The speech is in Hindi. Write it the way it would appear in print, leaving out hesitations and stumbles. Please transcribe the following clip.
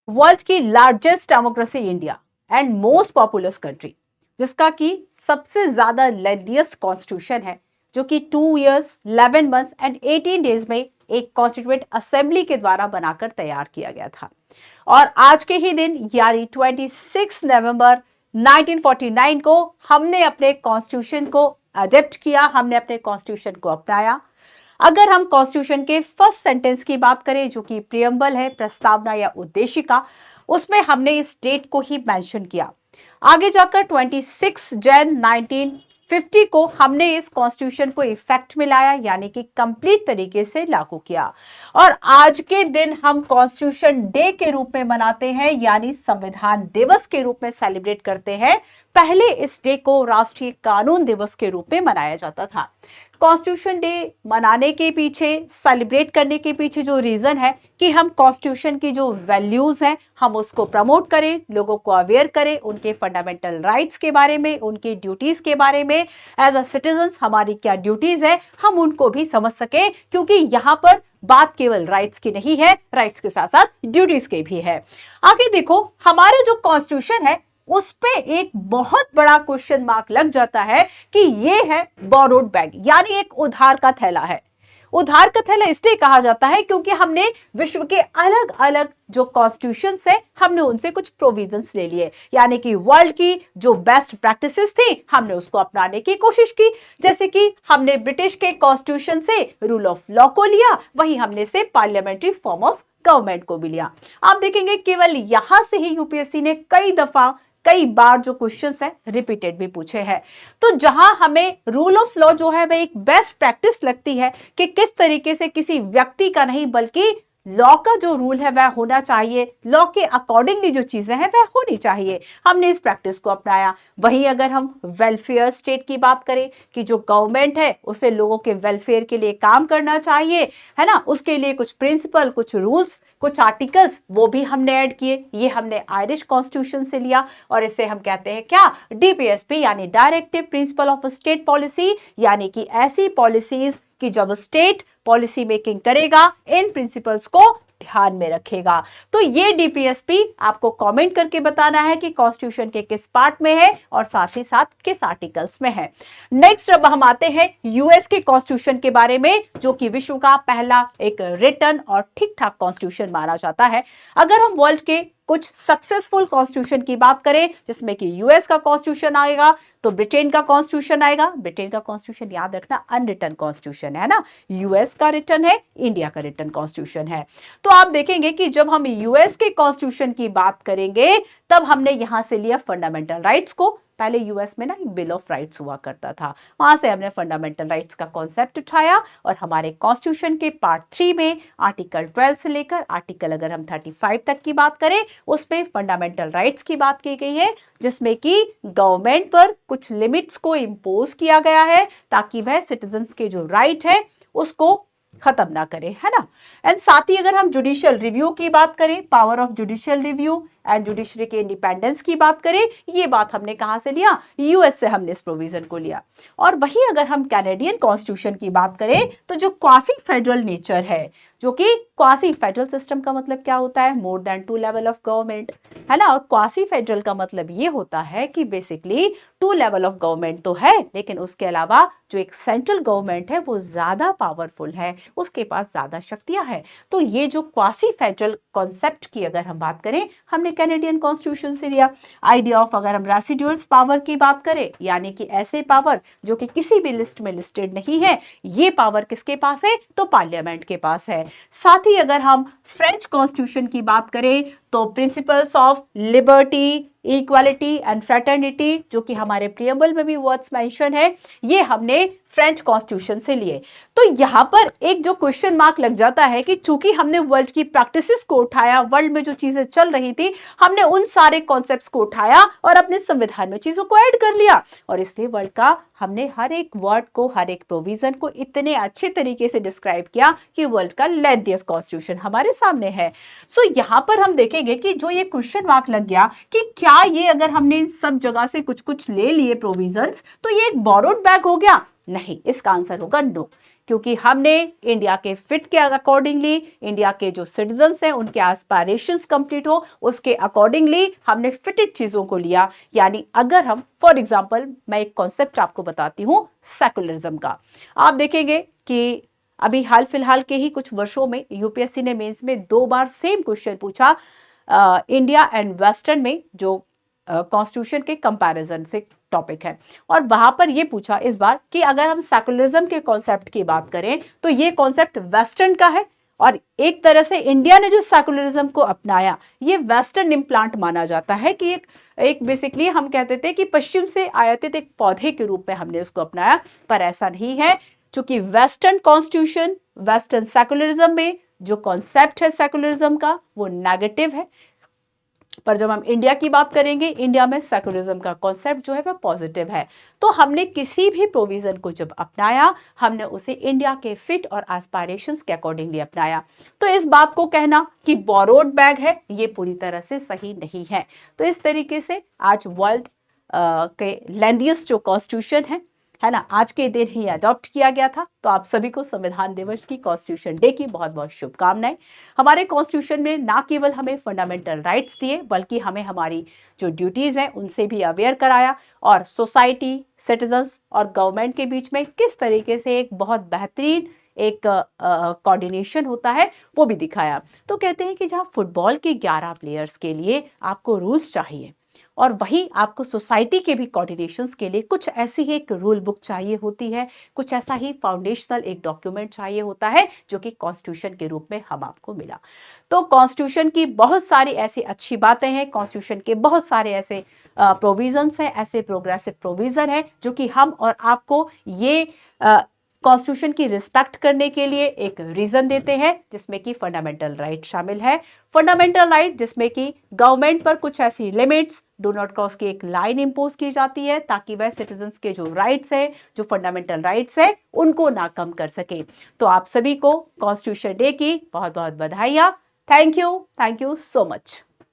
वर्ल्ड की largest democracy India and most populous country, जिसका कि सबसे ज्यादा लेंथिएस्ट कॉन्स्टिट्यूशन है, जो कि 2 इयर्स 11 मंथ्स एंड 18 डेज में एक कॉन्स्टिट्यूएंट असेंबली के द्वारा बनाकर तैयार किया गया था। और आज के ही दिन यानी 26 नवंबर 1949 को हमने अपने कॉन्स्टिट्यूशन को अडेप्ट किया, हमने अपने कॉन्स्टिट्यूशन को अपनाया। अगर हम कॉन्स्टिट्यूशन के फर्स्ट सेंटेंस की बात करें, जो कि प्रियम्बल है, प्रस्तावना या उद्देशिका, उसमें हमने इस डेट को ही मेंशन किया। आगे जाकर 26 जनवरी 1950 को हमने इस कॉन्स्टिट्यूशन को इफेक्ट में लाया, यानी कि कंप्लीट तरीके से लागू किया। और आज के दिन हम कॉन्स्टिट्यूशन डे के रूप में मनाते हैं, यानी संविधान दिवस के रूप में सेलिब्रेट करते हैं। पहले इस डे को राष्ट्रीय कानून दिवस के रूप में मनाया जाता था। कॉन्स्टिट्यूशन डे मनाने के पीछे, सेलिब्रेट करने के पीछे जो रीजन है कि हम कॉन्स्टिट्यूशन की जो वैल्यूज हैं हम उसको प्रमोट करें, लोगों को अवेयर करें उनके फंडामेंटल राइट्स के बारे में, उनकी ड्यूटीज के बारे में। एज अ सिटीजन्स हमारी क्या ड्यूटीज है हम उनको भी समझ सके, क्योंकि यहाँ पर बात केवल राइट्स की नहीं है, राइट्स के साथ साथ ड्यूटीज के भी है। आगे देखो, हमारे जो कॉन्स्टिट्यूशन है उस पे एक बहुत बड़ा क्वेश्चन मार्क लग जाता है कि ये है बोरोड बैग, यानी एक उधार का थैला है। उधार का थैला इसलिए कहा जाता है क्योंकि हमने विश्व के अलग अलग जो कॉन्स्टिट्यूशन है हमने उनसे कुछ प्रोविजंस ले लिए, यानी कि वर्ल्ड की जो बेस्ट प्रैक्टिसेस थी हमने उसको अपनाने की कोशिश की। जैसे कि हमने ब्रिटिश के कॉन्स्टिट्यूशन से रूल ऑफ लॉ को लिया, वही हमने से पार्लियामेंट्री फॉर्म ऑफ गवर्नमेंट को भी लिया। आप देखेंगे केवल यहां से ही यूपीएससी ने कई बार जो क्वेश्चंस है रिपीटेड भी पूछे हैं। तो जहां हमें रूल ऑफ लॉ जो है वह एक बेस्ट प्रैक्टिस लगती है कि किस तरीके से किसी व्यक्ति का नहीं बल्कि लॉ का जो रूल है वह होना चाहिए, लॉ के अकॉर्डिंगली जो चीजें हैं वह होनी चाहिए, हमने इस प्रैक्टिस को अपनाया। वहीं अगर हम वेलफेयर स्टेट की बात करें कि जो गवर्नमेंट है उसे लोगों के वेलफेयर के लिए काम करना चाहिए, है ना, उसके लिए कुछ प्रिंसिपल, कुछ रूल्स, कुछ आर्टिकल्स वो भी हमने ऐड किए। ये हमने आयरिश कॉन्स्टिट्यूशन से लिया और इसे हम कहते हैं क्या, डीपीएसपी, यानी directive principle of state policy, यानी कि ऐसी पॉलिसीज कि जब स्टेट पॉलिसी मेकिंग करेगा इन प्रिंसिपल्स को ध्यान में रखेगा। तो ये डीपीएसपी आपको कमेंट करके बताना है कि कॉन्स्टिट्यूशन के किस पार्ट में है और साथ ही साथ किस आर्टिकल्स में है। नेक्स्ट अब हम आते हैं यूएस के कॉन्स्टिट्यूशन के बारे में, जो कि विश्व का पहला एक रिटन और ठीक ठाक कॉन्स्टिट्यूशन माना जाता है। अगर हम वर्ल्ड के कुछ सक्सेसफुल कॉन्स्टिट्यूशन की बात करें, जिसमें कि यूएस का कॉन्स्टिट्यूशन आएगा, तो ब्रिटेन का कॉन्स्टिट्यूशन आएगा। ब्रिटेन का कॉन्स्टिट्यूशन याद रखना अनरिटन कॉन्स्टिट्यूशन है ना, यूएस का रिटन है, इंडिया का रिटन कॉन्स्टिट्यूशन है। तो आप देखेंगे कि जब हम यूएस के कॉन्स्टिट्यूशन की बात करेंगे तब हमने यहां से लिया फंडामेंटल राइट्स को। पहले यूएस में ना एक बिल ऑफ राइट्स हुआ करता था, वहां से हमने फंडामेंटल राइट्स का कॉन्सेप्ट उठाया और हमारे कॉन्स्टिट्यूशन के पार्ट 3 में आर्टिकल 12 से लेकर आर्टिकल अगर हम 35 तक की बात करें उसमें फंडामेंटल राइट्स की बात की गई है, जिसमें कि गवर्नमेंट पर कुछ लिमिट्स को इंपोज किया गया है ताकि वह सिटीजन्स के जो राइट है उसको खत्म ना करे, है ना। एंड साथ ही अगर हम जुडिशियल रिव्यू की बात करें, power of judicial review and judiciary के इंडिपेंडेंस की बात करें, ये बात हमने कहां से लिया, यूएस से हमने इस प्रोविजन को लिया। और वही अगर हम कैनेडियन कॉन्स्टिट्यूशन की बात करें तो जो क्वासी फेडरल नेचर है, जो कि क्वासी फेडरल सिस्टम का मतलब क्या होता है, more than 2 level of government, है ना। और क्वासी फेडरल का मतलब ये होता है कि बेसिकली 2 लेवल ऑफ गवर्नमेंट तो है लेकिन उसके अलावा जो एक सेंट्रल गवर्नमेंट है वो ज्यादा पावरफुल है, उसके पास ज्यादा शक्तियां हैं। तो ये जो क्वासी फेडरल कॉन्सेप्ट की अगर हम बात करें हमने कैनेडियन कॉन्स्टिट्यूशन से लिया। आइडिया ऑफ अगर हम रेसिडुअल्स पावर की बात करें, यानी कि ऐसे पावर जो कि किसी भी लिस्ट में लिस्टेड नहीं है, ये पावर किसके पास है, तो पार्लियामेंट के पास है। साथ ही अगर हम फ्रेंच कॉन्स्टिट्यूशन की बात करें तो principles of liberty, equality and fraternity, जो कि हमारे प्रियम्बल में भी वर्ड्स मेंशन है, ये हमने फ्रेंच कॉन्स्टिट्यूशन से लिए। तो यहां पर एक जो क्वेश्चन मार्क लग जाता है कि चूंकि हमने वर्ल्ड की प्रैक्टिसेस को उठाया, वर्ल्ड में जो चीजें चल रही थी हमने उन सारे कॉन्सेप्ट्स को उठाया और अपने संविधान में चीजों को ऐड कर लिया, और इसलिए वर्ल्ड का हमने हर एक वर्ड को, हर एक प्रोविजन को इतने अच्छे तरीके से डिस्क्राइब किया कि वर्ल्ड का लेंथिएस्ट कॉन्स्टिट्यूशन हमारे सामने है। सो यहां पर हम देखेंगे कि जो ये क्वेश्चन मार्क लग गया कि क्या ये अगर हमने इन सब जगह से कुछ कुछ ले लिए प्रोविजंस तो ये एक बोरोड बैग हो गया, नहीं, इसका आंसर होगा नो। क्योंकि हमने इंडिया के फिट के अकॉर्डिंगली, इंडिया के जो सिटीजन्स हैं उनके एस्पायरेशंस कंप्लीट हो उसके अकॉर्डिंगली हमने फिटेड चीजों को लिया। यानी अगर हम फॉर एग्जांपल, मैं एक कॉन्सेप्ट आपको बताती हूं सेकुलरिज्म का। आप देखेंगे कि अभी हाल फिलहाल के ही कुछ वर्षों में यूपीएससी ने मेंस में 2 बार सेम क्वेश्चन पूछा इंडिया एंड वेस्टर्न में, जो कॉन्स्टिट्यूशन के कंपैरिजन से टॉपिक है। और वहां पर यह पूछा इस बार कि अगर हम सेकुलरिज्म के कॉन्सेप्ट की बात करें तो ये कॉन्सेप्ट वेस्टर्न का है, और एक तरह से इंडिया ने जो सेकुलरिज्म को अपनाया ये वेस्टर्न इम्प्लांट माना जाता है कि एक बेसिकली हम कहते थे कि पश्चिम से आयातित एक पौधे के रूप में हमने उसको अपनाया, पर ऐसा नहीं है। चूंकि वेस्टर्न कॉन्स्टिट्यूशन, वेस्टर्न सेकुलरिज्म में जो कॉन्सेप्ट है सेकुलरिज्म का वो नेगेटिव है, पर जब हम इंडिया की बात करेंगे इंडिया में सेकुलरिज्म का कॉन्सेप्ट जो है वह पॉजिटिव है। तो हमने किसी भी प्रोविजन को जब अपनाया हमने उसे इंडिया के फिट और एस्पायरेशंस के अकॉर्डिंगली अपनाया। तो इस बात को कहना कि बोरोड बैग है ये पूरी तरह से सही नहीं है। तो इस तरीके से आज वर्ल्ड के लेंथीएस्ट जो कॉन्स्टिट्यूशन है ना, आज के दिन ही अडॉप्ट किया गया था। तो आप सभी को संविधान दिवस की, कॉन्स्टिट्यूशन डे की बहुत बहुत शुभकामनाएं। हमारे कॉन्स्टिट्यूशन में ना केवल हमें फंडामेंटल राइट्स दिए बल्कि हमें हमारी जो ड्यूटीज हैं उनसे भी अवेयर कराया, और सोसाइटी, सिटीजन्स और गवर्नमेंट के बीच में किस तरीके से एक बहुत बेहतरीन एक कोऑर्डिनेशन होता है वो भी दिखाया। तो कहते हैं कि जहाँ फुटबॉल के 11 प्लेयर्स के लिए आपको रूल्स चाहिए और वही आपको सोसाइटी के भी कोऑर्डिनेशंस के लिए कुछ ऐसी ही एक रूल बुक चाहिए होती है, कुछ ऐसा ही फाउंडेशनल एक डॉक्यूमेंट चाहिए होता है जो कि कॉन्स्टिट्यूशन के रूप में हम आपको मिला। तो कॉन्स्टिट्यूशन की बहुत सारी ऐसी अच्छी बातें हैं, कॉन्स्टिट्यूशन के बहुत सारे ऐसे प्रोविजंस हैं, ऐसे प्रोग्रेसिव प्रोविजन है जो कि हम और आपको ये कॉन्स्टिट्यूशन की रिस्पेक्ट करने के लिए एक रीजन देते हैं, जिसमें कि फंडामेंटल राइट शामिल है। फंडामेंटल राइट जिसमें कि गवर्नमेंट पर कुछ ऐसी लिमिट्स, डू नॉट क्रॉस की एक लाइन इंपोज की जाती है ताकि वह सिटीजन्स के जो राइट्स है, जो फंडामेंटल राइट्स है, उनको ना कम कर सके। तो आप सभी को कॉन्स्टिट्यूशन डे की बहुत बहुत बधाइयां। Thank you so much.